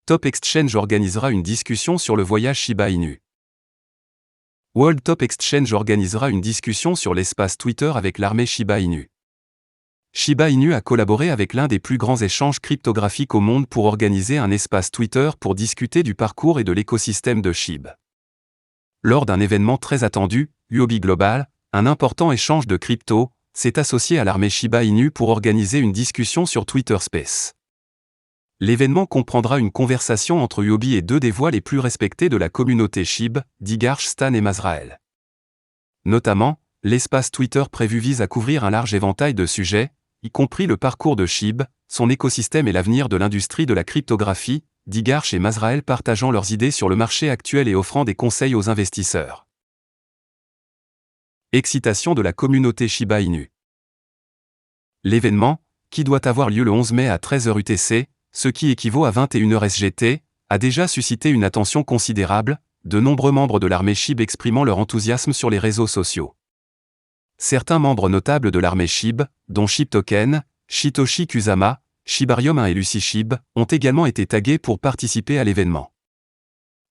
Top Exchange organisera une discussion sur le voyage Shiba Inu. World Top Exchange organisera une discussion sur l'espace Twitter avec l'armée Shiba Inu. Shiba Inu a collaboré avec l'un des plus grands échanges cryptographiques au monde pour organiser un espace Twitter pour discuter du parcours et de l'écosystème de SHIB. Lors d'un événement très attendu, Huobi Global, un important échange de crypto, s'est associé à l'armée Shiba Inu pour organiser une discussion sur Twitter Space. L'événement comprendra une conversation entre Huobi et deux des voix les plus respectées de la communauté SHIB, Digarch, Stan et Mazrael. Notamment, l'espace Twitter prévu vise à couvrir un large éventail de sujets, y compris le parcours de SHIB, son écosystème et l'avenir de l'industrie de la cryptographie, Digarch et Mazrael partageant leurs idées sur le marché actuel et offrant des conseils aux investisseurs. Excitation de la communauté Shiba Inu. L'événement, qui doit avoir lieu le 11 mai à 13h UTC, ce qui équivaut à 21h SGT, a déjà suscité une attention considérable, de nombreux membres de l'armée SHIB exprimant leur enthousiasme sur les réseaux sociaux. Certains membres notables de l'armée SHIB, dont SHIBtoken, Shitoshi Kusama, Shibarium 1 et Lucy SHIB, ont également été tagués pour participer à l'événement.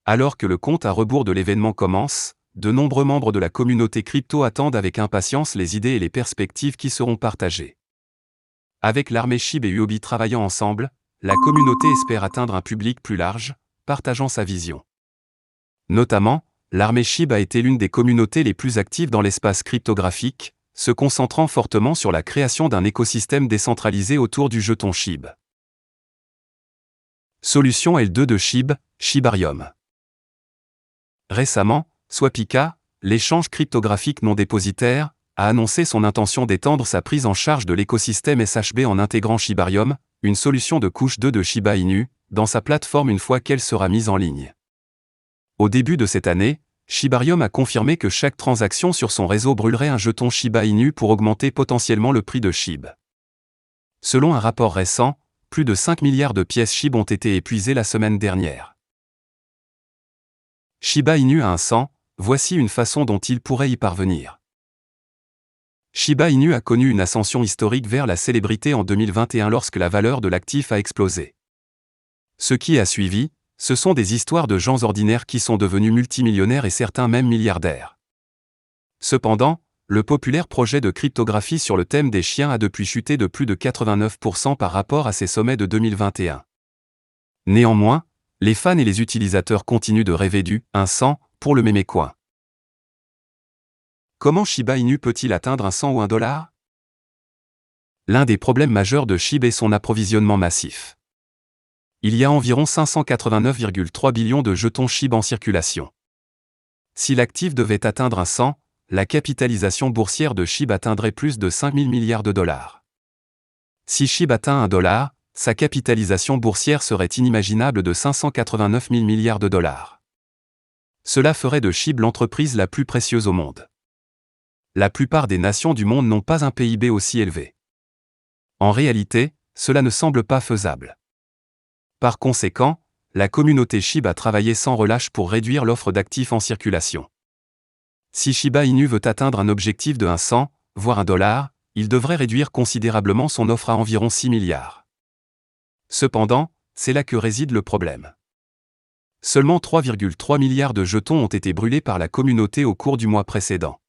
Alors que le compte à rebours de l'événement commence, de nombreux membres de la communauté crypto attendent avec impatience les idées et les perspectives qui seront partagées. Avec l'armée SHIB et Huobi travaillant ensemble, la communauté espère atteindre un public plus large, partageant sa vision. Notamment, l'armée SHIB a été l'une des communautés les plus actives dans l'espace cryptographique, se concentrant fortement sur la création d'un écosystème décentralisé autour du jeton SHIB. Solution L2 de SHIB, Shibarium. Récemment, Swapika, l'échange cryptographique non dépositaire, a annoncé son intention d'étendre sa prise en charge de l'écosystème SHB en intégrant Shibarium, une solution de couche 2 de Shiba Inu, dans sa plateforme une fois qu'elle sera mise en ligne. Au début de cette année, Shibarium a confirmé que chaque transaction sur son réseau brûlerait un jeton Shiba Inu pour augmenter potentiellement le prix de SHIB. Selon un rapport récent, plus de 5 milliards de pièces SHIB ont été épuisées la semaine dernière. Shiba Inu a un 100, voici une façon dont il pourrait y parvenir. Shiba Inu a connu une ascension historique vers la célébrité en 2021 lorsque la valeur de l'actif a explosé. Ce qui a suivi, ce sont des histoires de gens ordinaires qui sont devenus multimillionnaires et certains même milliardaires. Cependant, le populaire projet de cryptographie sur le thème des chiens a depuis chuté de plus de 89% par rapport à ses sommets de 2021. Néanmoins, les fans et les utilisateurs continuent de rêver du « 100 » pour le mémécoin. Comment Shiba Inu peut-il atteindre un 100 ou $1 ? L'un des problèmes majeurs de SHIB est son approvisionnement massif. Il y a environ 589,3 billions de jetons SHIB en circulation. Si l'actif devait atteindre un 100, la capitalisation boursière de SHIB atteindrait plus de 5 000 milliards de dollars. Si SHIB atteint $1, sa capitalisation boursière serait inimaginable de 589 000 milliards de dollars. Cela ferait de SHIB l'entreprise la plus précieuse au monde. La plupart des nations du monde n'ont pas un PIB aussi élevé. En réalité, cela ne semble pas faisable. Par conséquent, la communauté SHIB a travaillé sans relâche pour réduire l'offre d'actifs en circulation. Si Shiba Inu veut atteindre un objectif de 100, voire $1, il devrait réduire considérablement son offre à environ 6 milliards. Cependant, c'est là que réside le problème. Seulement 3,3 milliards de jetons ont été brûlés par la communauté au cours du mois précédent.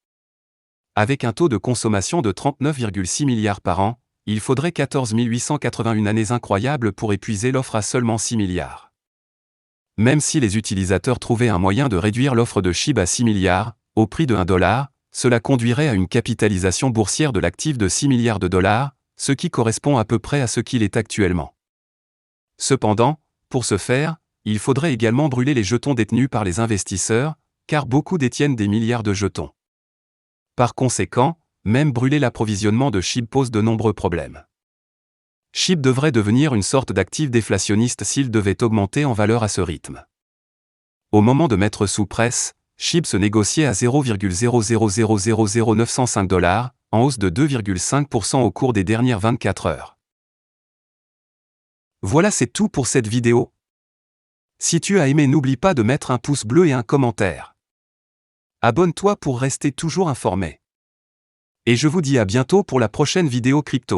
Avec un taux de consommation de 39,6 milliards par an, il faudrait 14 881 années incroyables pour épuiser l'offre à seulement 6 milliards. Même si les utilisateurs trouvaient un moyen de réduire l'offre de SHIB à 6 milliards, au prix de $1, cela conduirait à une capitalisation boursière de l'actif de 6 milliards de dollars, ce qui correspond à peu près à ce qu'il est actuellement. Cependant, pour ce faire, il faudrait également brûler les jetons détenus par les investisseurs, car beaucoup détiennent des milliards de jetons. Par conséquent, même brûler l'approvisionnement de SHIB pose de nombreux problèmes. SHIB devrait devenir une sorte d'actif déflationniste s'il devait augmenter en valeur à ce rythme. Au moment de mettre sous presse, SHIB se négociait à 0,0000905 $, en hausse de 2,5% au cours des dernières 24 heures. Voilà, c'est tout pour cette vidéo. Si tu as aimé, n'oublie pas de mettre un pouce bleu et un commentaire. Abonne-toi pour rester toujours informé. Et je vous dis à bientôt pour la prochaine vidéo crypto.